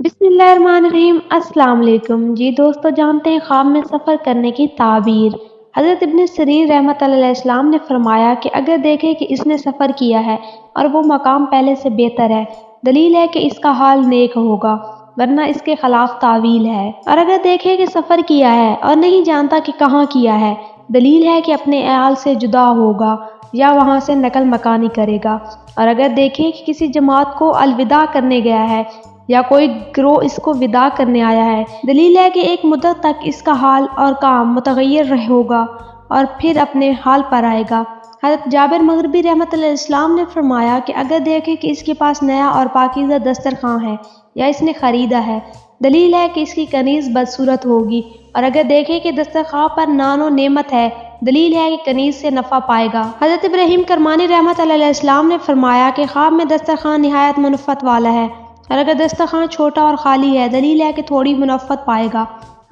बिस्मिल्लाहिर्रहमानिर्रहीम। अस्सलाम वालेकुम। जी दोस्तों, जानते हैं ख्वाब में सफ़र करने की ताबीर। हज़रत इब्न सीरीन रहमतुल्लाह अलैहिस्सलाम ने फरमाया कि अगर देखें कि इसने सफ़र किया है और वो मकाम पहले से बेहतर है, दलील है कि इसका हाल नेक होगा, वरना इसके खिलाफ तावील है। और अगर देखें कि सफ़र किया है और नहीं जानता कि कहाँ किया है, दलील है कि अपने अयाल से जुदा होगा या वहाँ से नकल मकानी करेगा। और अगर देखें कि किसी जमात को अलविदा करने गया है या कोई गिरोह इसको विदा करने आया है, दलील है कि एक मुद्दत तक इसका हाल और काम मुतगय्यर होगा और फिर अपने हाल पर आएगा। हज़रत जाबिर मग़रिबी रहमतुल्लाह अलैहि ने फरमाया कि अगर देखें कि इसके पास नया और पाकीज़ा दस्तरखान है या इसने ख़रीदा है, दलील है कि इसकी कनीज़ बदसूरत होगी। और अगर देखें कि दस्तरखान पर नानो नेमत है, दलील है कि कनीज़ से नफ़ा पाएगा। हज़रत इब्राहीम करमानी रहमतुल्लाह अलैहि ने फरमाया कि ख्वाब में दस्तरखान निहायत मुनफ़्फ़त वाला है और अगर दस्तरखान छोटा और खाली है, दलील है कि थोड़ी मुनफ़्फ़त पाएगा।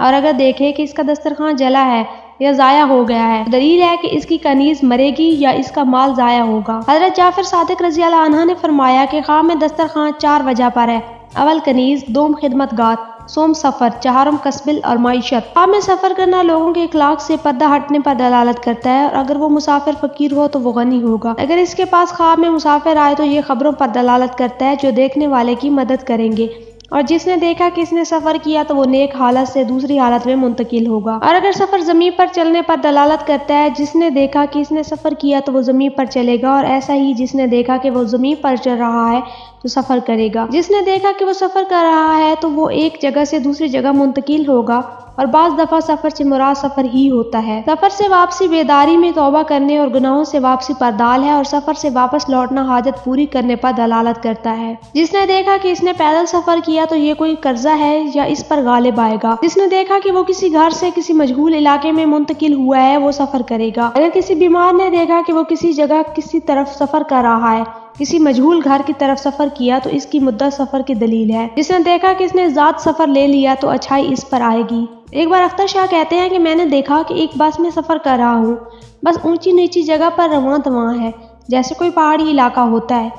और अगर देखें कि इसका दस्तरखान जला है या ज़ाया हो गया है, दलील है कि इसकी कनीज़ मरेगी या इसका माल ज़ाया होगा। हज़रत जाफ़र सादिक रज़ियल्लाहु अन्हु ने फरमाया कि ख्वाब में दस्तरखान 4 वजह पर है: अवल कनीज़, दोम खिदमतगार, सोम सफ़र, चहारम कसबिल और माइशत। ख्वाब में सफ़र करना लोगों के इखलाक से पर्दा हटने पर दलालत करता है और अगर वो मुसाफिर फ़कीर हो तो वो गनी होगा। अगर इसके पास ख्वाब में मुसाफिर आए तो ये खबरों पर दलालत करता है जो देखने वाले की मदद करेंगे। और जिसने देखा कि इसने सफ़र किया तो वो नेक हालत से दूसरी हालत में मुंतकिल होगा। और अगर सफ़र ज़मीन पर चलने पर दलालत करता है, जिसने देखा कि इसने सफ़र किया तो वो ज़मीन पर चलेगा, और ऐसा ही जिसने देखा कि वो ज़मीन पर चल रहा है तो सफ़र करेगा। जिसने देखा कि वो सफ़र कर रहा है तो वो एक जगह से दूसरी जगह मुंतकिल होगा। और बाज़ दफ़ा सफ़र से मुराद सफ़र ही होता है। सफ़र से वापसी बेदारी में तौबा करने और गुनाहों से वापसी पर दाल है, और सफ़र से वापस लौटना हाजत पूरी करने पर दलालत करता है। जिसने देखा कि इसने पैदल सफ़र किया तो ये कोई कर्जा है या इस पर गालिब आएगा। जिसने देखा कि वो किसी घर से किसी मजहूल इलाके में मुंतकिल हुआ है, वो सफ़र करेगा। अगर किसी बीमार ने देखा कि वो किसी जगह किसी तरफ सफ़र कर रहा है, किसी मजहूल घर की तरफ सफ़र किया, तो इसकी मुद्दत सफ़र की दलील है। जिसने देखा कि इसने ज़ात सफ़र ले लिया तो अच्छाई इस पर आएगी। एक बार अख्तर शाह कहते हैं कि मैंने देखा कि एक बस में सफ़र कर रहा हूँ, बस ऊंची नीची जगह पर रवां तवां है, जैसे कोई पहाड़ी इलाका होता है।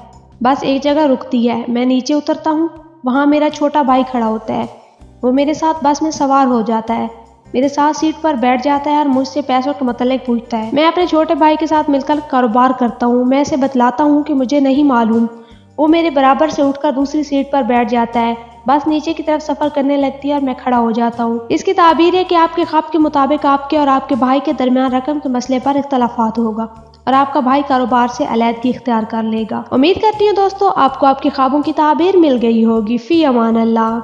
बस एक जगह रुकती है, मैं नीचे उतरता हूँ, वहाँ मेरा छोटा भाई खड़ा होता है। वो मेरे साथ बस में सवार हो जाता है, मेरे साथ सीट पर बैठ जाता है और मुझसे पैसों के मतलब पूछता है। मैं अपने छोटे भाई के साथ मिलकर कारोबार करता हूँ। मैं इसे बतलाता हूँ कि मुझे नहीं मालूम। वो मेरे बराबर से उठकर दूसरी सीट पर बैठ जाता है। बस नीचे की तरफ सफ़र करने लगती है और मैं खड़ा हो जाता हूँ। इसकी ताबीर है कि आपके ख्वाब के मुताबिक आपके और आपके भाई के दरमियान रकम के मसले पर इख्तलाफात होगा और आपका भाई कारोबार से अलहदगी इख्तियार कर लेगा। उम्मीद करती हूँ दोस्तों आपको आपके ख्वाबों की ताबीर मिल गई होगी। फ़ी अमान अल्लाह।